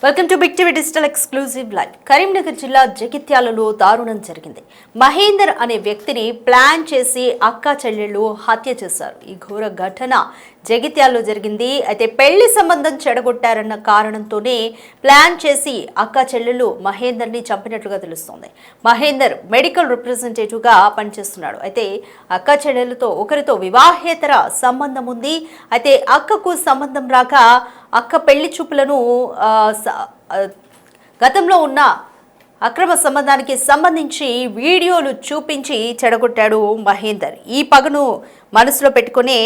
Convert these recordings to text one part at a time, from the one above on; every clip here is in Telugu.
Welcome to big TV digital exclusive live. Karimnagar జిల్లా జగిత్యాలలో దారుణం జరిగింది. మహేందర్ అనే వ్యక్తిని ప్లాన్ చేసి అక్క చెల్లెళ్ళు హత్య చేశారు. ఈ ఘోర ఘటన జగిత్యాలలో జరిగింది. అయితే పెళ్లి సంబంధం చెడగొట్టారన్న కారణంతోనే ప్లాన్ చేసి అక్క చెల్లెళ్ళు మహేందర్ని చంపినట్లుగా తెలుస్తోంది. మహేందర్ మెడికల్ రిప్రజెంటేటివ్గా పనిచేస్తున్నాడు. అయితే అక్క చెల్లెలతో ఒకరితో వివాహేతర సంబంధం ఉంది. అయితే అక్కకు సంబంధం రాక అక్క పెళ్లి చూపులను గతంలో ఉన్న అక్రమ సంబంధానికి సంబంధించి వీడియోలు చూపించి చెడగొట్టాడు మహేందర్. ఈ పగను మనసులో పెట్టుకుని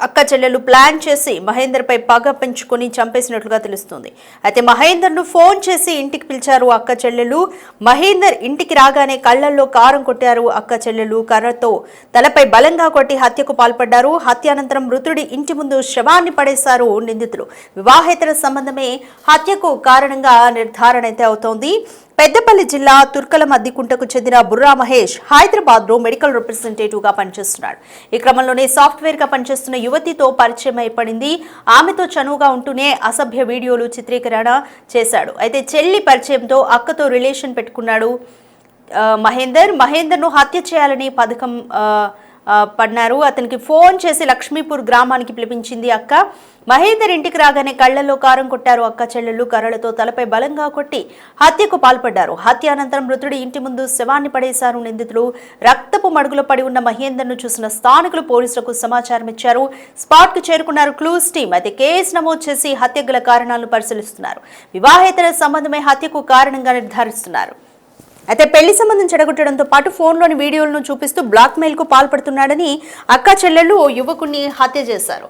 అక్క చెల్లెలు ప్లాన్ చేసి మహేందర్పై పగ పెంచుకొని చంపేసినట్లుగా తెలుస్తుంది. అయితే మహేందర్ను ఫోన్ చేసి ఇంటికి పిలిచారు అక్క చెల్లెలు. మహేందర్ ఇంటికి రాగానే కళ్లల్లో కారం కొట్టారు అక్క చెల్లెలు. కర్రతో తలపై బలంగా కొట్టి హత్యకు పాల్పడ్డారు. హత్యానంతరం మృతుడి ఇంటి ముందు శవాన్ని పడేశారు నిందితులు. వివాహేతర సంబంధమే హత్యకు కారణంగా నిర్ధారణ అయితే అవుతోంది. పెద్దపల్లి జిల్లా తుర్కల మద్దికుంటకు చెందిన బుర్రా మహేష్ హైదరాబాద్ లో మెడికల్ రిప్రజెంటేటివ్ గా పనిచేస్తున్నాడు. ఈ క్రమంలోనే సాఫ్ట్వేర్ గా పనిచేస్తున్న యువతితో పరిచయం ఏర్పడింది. ఆమెతో చనువుగా ఉంటూనే అసభ్య వీడియోలు చిత్రీకరణ చేశాడు. అయితే చెల్లి పరిచయంతో అక్కతో రిలేషన్ పెట్టుకున్నాడు మహేందర్ను హత్య చేయాలని పథకం పన్నారు. అతనికి ఫోన్ చేసి లక్ష్మీపూర్ గ్రామానికి పిలిపించింది అక్క. మహేందర్ ఇంటికి రాగానే కళ్లలో కారం కొట్టారు అక్క చెల్లెళ్ళు. కర్రలతో తలపై బలంగా కొట్టి హత్యకు పాల్పడ్డారు. హత్య అనంతరం మృతుడి ఇంటి ముందు శవాన్ని పడేశారు నిందితులు. రక్తపు మడుగులో పడి ఉన్న మహేందర్ను చూసిన స్థానికులు పోలీసులకు సమాచారం ఇచ్చారు. స్పాట్ కు చేరుకున్నారు క్లూస్ టీం. అయితే కేసు నమోదు చేసి హత్య గల కారణాలను పరిశీలిస్తున్నారు. వివాహేతర సంబంధమే హత్యకు కారణంగా నిర్ధారిస్తున్నారు. అయితే పెళ్లి సంబంధం చెడగొట్టడంతో పాటు ఫోన్లోని వీడియోలను చూపిస్తూ బ్లాక్మెయిల్ కు పాల్పడుతున్నాడని అక్క చెల్లెళ్ళు యువకుడిని హత్య చేశారు.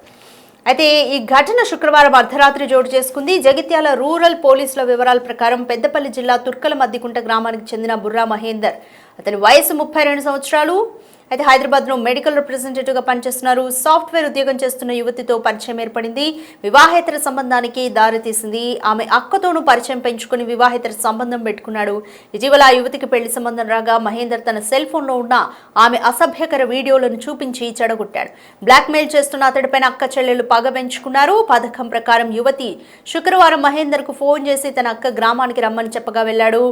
అయితే ఈ ఘటన శుక్రవారం అర్ధరాత్రి చోటు చేసుకుంది. జగిత్యాల రూరల్ పోలీసుల వివరాల ప్రకారం పెద్దపల్లి జిల్లా తుర్కల మద్దికుంట గ్రామానికి చెందిన బుర్రా మహేందర్. అతని వయసు 32 సంవత్సరాలు. అయితే హైదరాబాద్ లో మెడికల్ రిప్రజెంటేటివ్ గా పనిచేస్తున్నారు. సాఫ్ట్వేర్ ఉద్యోగం చేస్తున్న యువతితో పరిచయం ఏర్పడింది. వివాహేతర సంబంధానికి దారితీసింది. ఆమె అక్కతోనూ పరిచయం పెంచుకుని వివాహేతర సంబంధం పెట్టుకున్నాడు. ఇటీవల ఆ యువతికి పెళ్లి సంబంధం రాగా మహేందర్ తన సెల్ ఫోన్ లో ఉన్న ఆమె అసభ్యకర వీడియోలను చూపించి చెడగొట్టాడు. బ్లాక్మెయిల్ చేస్తున్న అతడిపైన అక్క చెల్లెలు పగ పెంచుకున్నారు. పథకం ప్రకారం యువతి శుక్రవారం మహేందర్ కు ఫోన్ చేసి తన అక్క గ్రామానికి రమ్మని చెప్పగా వెళ్లాడు.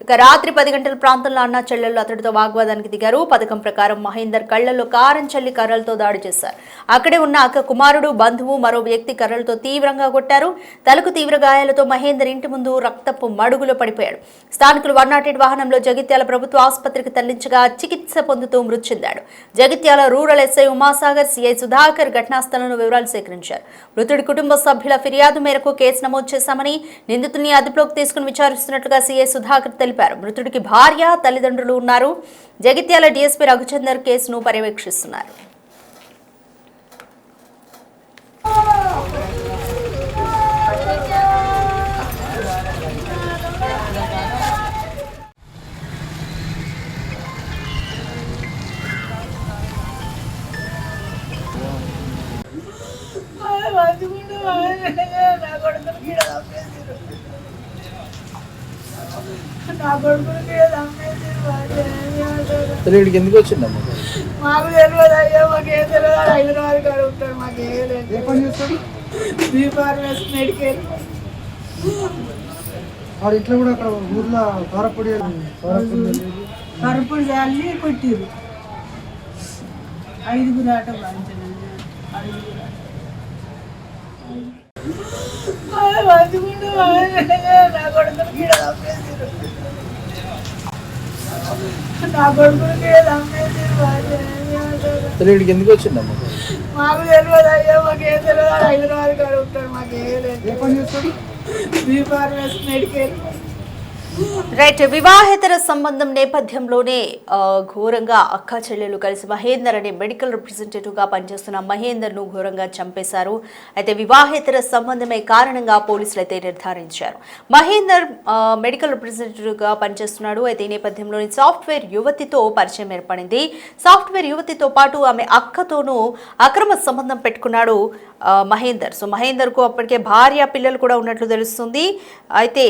ఇక రాత్రి 10 గంటల ప్రాంతంలో అన్న చెల్లెలు అతడితో వాగ్వాదానికి దిగారు. పథకం ప్రకారం మహేందర్ కళ్లలో కారం చల్లి కర్రలతో దాడి చేశారు. అక్కడే ఉన్న అక్క కుమారుడు, బంధువు, మరో వ్యక్తి కర్రలతో తీవ్రంగా కొట్టారు. తలకు తీవ్ర గాయాలతో మహేందర్ ఇంటి ముందు రక్తపు మడుగులో పడిపోయాడు. స్థానికులు 108 వాహనంలో జగిత్యాల ప్రభుత్వ ఆసుపత్రికి తరలించగా చికిత్స పొందుతూ మృతి చెందాడు. Jagtial rural SI Umasagar, CI Sudhakar ఘటనా స్థలంలో వివరాలు సేకరించారు. మృతుడి కుటుంబ సభ్యుల ఫిర్యాదు మేరకు కేసు నమోదు చేశామని, నిందితుడిని అదుపులోకి తీసుకుని విచారిస్తున్నట్లుగా సిఐ సుధాకర్ తెలిపారు. మృతుడికి భార్య, తల్లిదండ్రులు ఉన్నారు. జగిత్యాల డీఎస్పీ రఘుచందర్ కేసును పర్యవేక్షిస్తున్నారు. ఇక్కడికి ఎందుకు వచ్చిందమ్మా? మాకు తెలియదు అయ్యా, మాకేం తెలియదు. హైదరాబాద్ కాడ ఉంటాడు, మాకేం లేదు. మెడికల్ ఇట్లా కూడా అక్కడ ఊర్లో కారపొడి కరపొడి చల్లి కొట్టిరు. 5 ఆట నా కొడుకుని గీడ తప్పేసారు. నా కొడుకుని ఇక్కడికి ఎందుకు వచ్చిందమ్మా? మాకు తెలియదు అయ్యా, మాకేం తెలియదు. హైదరాబాద్ కాడ ఉంటాడు, మాకేం లేదు. Medical right. వివాహేతర సంబంధం నేపథ్యంలోనే ఘోరంగా అక్క చెల్లెలు కలిసి మహేందర్ అనే మెడికల్ రిప్రజెంటేటివ్ గా పనిచేస్తున్న మహేందర్ ను ఘోరంగా చంపేశారు. అయితే వివాహేతర సంబంధమే కారణంగా పోలీసులు అయితే నిర్ధారించారు. మహేందర్ మెడికల్ రిప్రజెంటేటివ్ గా పనిచేస్తున్నాడు. అయితే ఈ నేపథ్యంలోని సాఫ్ట్వేర్ యువతితో పరిచయం ఏర్పడింది. సాఫ్ట్వేర్ యువతితో పాటు ఆమె అక్కతోనూ అక్రమ సంబంధం పెట్టుకున్నాడు మహేందర్. సో మహేందర్ కు అప్పటికే భార్య, పిల్లలు కూడా ఉన్నట్లు తెలుస్తుంది. అయితే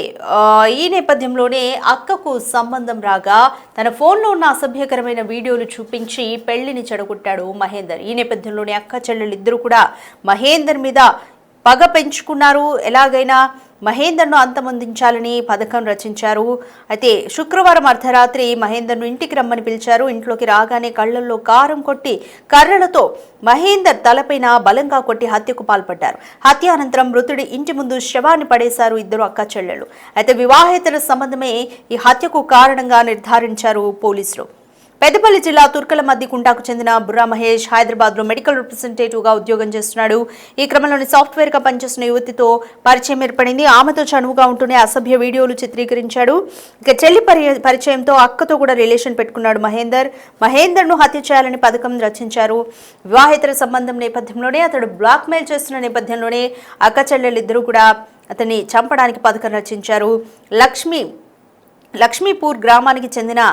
ఈ నేపథ్యంలోనే అక్కకు సంబంధం రాగా తన ఫోన్లో ఉన్న అసభ్యకరమైన వీడియోలు చూపించి పెళ్లిని చెడగొట్టాడు మహేందర్. ఈ నేపథ్యంలోనే అక్క చెల్లెలు ఇద్దరు కూడా మహేందర్ మీద పగ పెంచుకున్నారు. ఎలాగైనా మహేందర్ను అంతమొందించాలని పథకం రచించారు. అయితే శుక్రవారం అర్ధరాత్రి మహేందర్ను ఇంటికి రమ్మని పిలిచారు. ఇంట్లోకి రాగానే కళ్లల్లో కారం కొట్టి కర్రలతో మహేందర్ తలపైన బలంగా కొట్టి హత్యకు పాల్పడ్డారు. హత్య అనంతరం మృతుడి ఇంటి ముందు శవాన్ని పడేశారు ఇద్దరు అక్క చెల్లెలు. అయితే వివాహేతర సంబంధమే ఈ హత్యకు కారణంగా నిర్ధారించారు పోలీసులు. పెద్దపల్లి జిల్లా తుర్కలమద్దికుంటకు చెందిన బుర్రా మహేష్ హైదరాబాద్లో మెడికల్ రిప్రజెంటేటివ్గా ఉద్యోగం చేస్తున్నాడు. ఈ క్రమంలోని సాఫ్ట్వేర్గా పనిచేస్తున్న యువతితో పరిచయం ఏర్పడింది. ఆమెతో చనువుగా ఉంటూనే అసభ్య వీడియోలు చిత్రీకరించాడు. ఇక చెల్లి పరిచయంతో అక్కతో కూడా రిలేషన్ పెట్టుకున్నాడు మహేందర్ను హత్య చేయాలని పథకం రచించారు. వివాహేతర సంబంధం నేపథ్యంలోనే అతడు బ్లాక్మెయిల్ చేస్తున్న నేపథ్యంలోనే అక్క చెల్లెలిద్దరూ కూడా అతన్ని చంపడానికి పథకం రచించారు. లక్ష్మీపూర్ గ్రామానికి చెందిన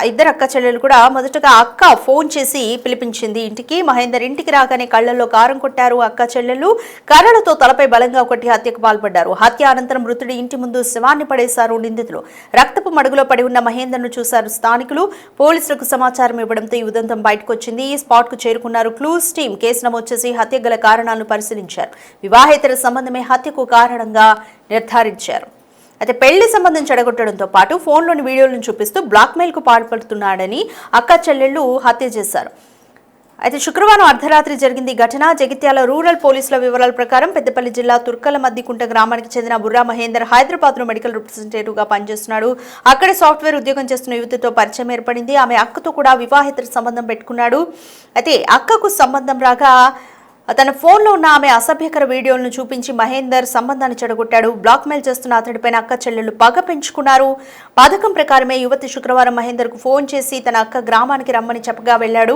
ఇద్దరు అక్క చెల్లెలు కూడా మొదటగా అక్క ఫోన్ చేసి పిలిపించింది ఇంటికి. మహేందర్ ఇంటికి రాగానే కళ్లల్లో కారం కొట్టారు అక్క చెల్లెలు. కర్రలతో తలపై బలంగా కొట్టి హత్యకు పాల్పడ్డారు. హత్య అనంతరం మృతుడి ఇంటి ముందు శవాన్ని పడేశారు నిందితులు. రక్తపు మడుగులో పడి ఉన్న మహేందర్ను చూశారు స్థానికులు. పోలీసులకు సమాచారం ఇవ్వడంతో ఈ ఉదంతం బయటకు వచ్చింది. స్పాట్ కు చేరుకున్నారు క్లూస్ టీం. కేసు నమోదు చేసి హత్య గల కారణాలను పరిశీలించారు. వివాహేతర సంబంధమే హత్యకు కారణంగా నిర్ధారించారు. అయితే పెళ్లి సంబంధం చెడగొట్టడంతో పాటు ఫోన్లోని వీడియోలను చూపిస్తూ బ్లాక్మెయిల్కు పాల్పడుతున్నాడని అక్క చెల్లెళ్లు హత్య చేశారు. అయితే శుక్రవారం అర్ధరాత్రి జరిగింది ఈ ఘటన. జగిత్యాల రూరల్ పోలీసుల వివరాల ప్రకారం పెద్దపల్లి జిల్లా తుర్కలమద్దికుంట గ్రామానికి చెందిన బుర్రా మహేందర్ హైదరాబాద్లో మెడికల్ రిప్రజెంటేటివ్గా పనిచేస్తున్నాడు. అక్కడే సాఫ్ట్వేర్ ఉద్యోగం చేస్తున్న యువతితో పరిచయం ఏర్పడింది. ఆమె అక్కతో కూడా వివాహేతర సంబంధం పెట్టుకున్నాడు. అయితే అక్కకు సంబంధం రాగా తన ఫోన్లో ఉన్న ఆమె అసభ్యకర వీడియోలను చూపించి మహేందర్ సంబంధాన్ని చెడగొట్టాడు. బ్లాక్మెయిల్ చేస్తున్న అతడిపైన అక్క చెల్లెళ్లు పగ పెంచుకున్నారు. పథకం ప్రకారమే యువతి శుక్రవారం మహేందర్కు ఫోన్ చేసి తన అక్క గ్రామానికి రమ్మని చెప్పగా వెళ్లాడు.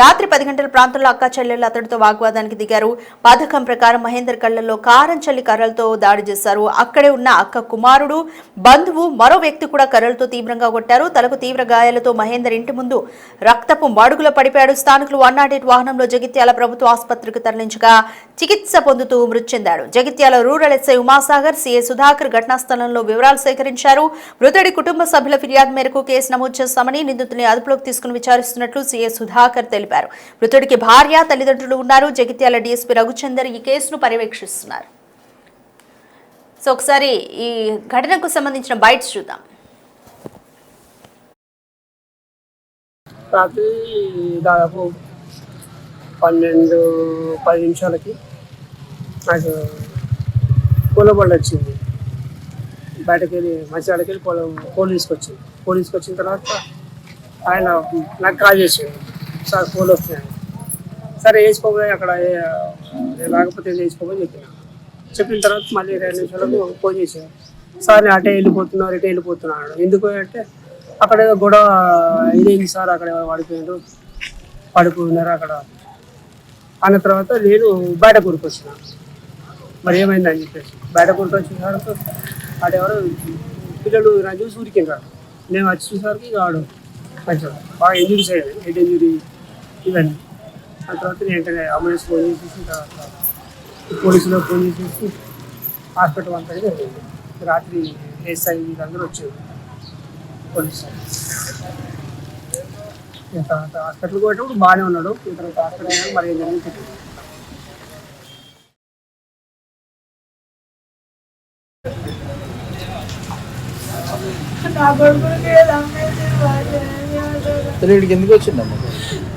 రాత్రి 10 గంటల ప్రాంతంలో అక్క చెల్లెళ్లు అతడితో వాగ్వాదానికి దిగారు. పథకం ప్రకారం మహేందర్ కళ్లలో కారం చల్లి కర్రలతో దాడి చేశారు. అక్కడే ఉన్న అక్క కుమారుడు, బంధువు, మరో వ్యక్తి కూడా కర్రలతో తీవ్రంగా కొట్టారు. తలకు తీవ్ర గాయాలతో మహేందర్ ఇంటి ముందు రక్తపు మడుగులో పడిపోయాడు. స్థానికులు 108 వాహనంలో జగిత్యాల ప్రభుత్వ ఆసుపత్రికి తరలించగా చికిత్స పొందుతూ మృతి చెందాడు. Jagtial rural SI Umasagar, CI Sudhakar ఘటనా స్థలంలో వివరాలు సేకరించారు. మృతుడి కుటుంబ సభ్యుల ఫిర్యాదు మేరకు కేసు నమోదు చేస్తామని నిందితుల్ని అదుపులోకి తీసుకుని విచారిస్తున్నట్లు సిఐ సుధాకర్ తెలిపారు. మృతుడికి భార్య, తల్లిదండ్రులు ఉన్నారు. జగిత్యాల డీఎస్పీ రఘుచందర్ ఈ కేసును పర్యవేక్షిస్తున్నారు. సో ఒకసారి ఈ ఘటనకు సంబంధించిన బైట్స్ చూద్దాం. రాత్రి దాదాపు 12-10 నిమిషాలకి నాకు పూలబండి వచ్చింది. బయటకు వెళ్ళి మంచిర్యాలకి వెళ్ళి పూలు తీసుకొచ్చింది. పూలు తీసుకొచ్చిన తర్వాత ఆయన నాకు కాల్ చేసాడు, సార్ పూలు వస్తున్నాయి. సరే వేసుకోపోయి అక్కడ రాకపోతే వేసుకోమని చెప్పిన తర్వాత మళ్ళీ 2 నిమిషాలకు ఫోన్ చేశాను. సార్ నేను అటే వెళ్ళిపోతున్నాను, ఇటే వెళ్ళిపోతున్నాను. ఎందుకు అంటే అక్కడ ఏదో గొడవ ఇదేంటి సార్, అక్కడ పడిపోయినారు అక్కడ అన్న తర్వాత నేను బయట కూరుకొచ్చిన. మరి ఏమైందని చెప్పేసి బయట కూరుకొచ్చిన తర్వాత అటెవరు పిల్లలు నా చూసి ఊరికింటారు. నేను వచ్చి చూసేసరికి వాడు కొంచెం బాగా ఇంజురీస్ అయ్యాయి, హెడ్ ఇంజురీ ఇవన్నీ. ఆ తర్వాత నేను వెంటనే అంబులెన్స్ ఫోన్ చేసేసి తర్వాత పోలీసులో ఫోన్ చేసేసి హాస్పిటల్ అంతా జరిగింది. రాత్రి ఎస్ఐ వీళ్ళందరూ వచ్చారు పోలీసు. తర్వాత హాస్పిటల్కి పోయేటప్పుడు బాగానే ఉన్నాడు. తర్వాత హాస్పిటల్ మరి ఏం జరిగింది నా కొడుకులకి ఇక్కడికి ఎందుకు వచ్చిందమ్మా?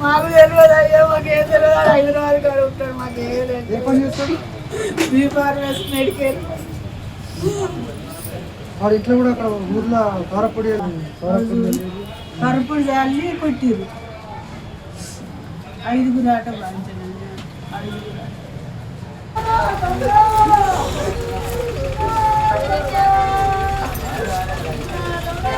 మాకు తెలియదు అయ్యా, మాకేం తెలియదు. హైదరాబాద్ కాడ ఉంటాడు, మాకేం లేదు. B Pharmacy medical. వాడు ఇట్లా కూడా అక్కడ ఊర్లో కారపొడి కరుపుడు చల్లి కొట్టిరు. 5 ఆట బాధించండి. 5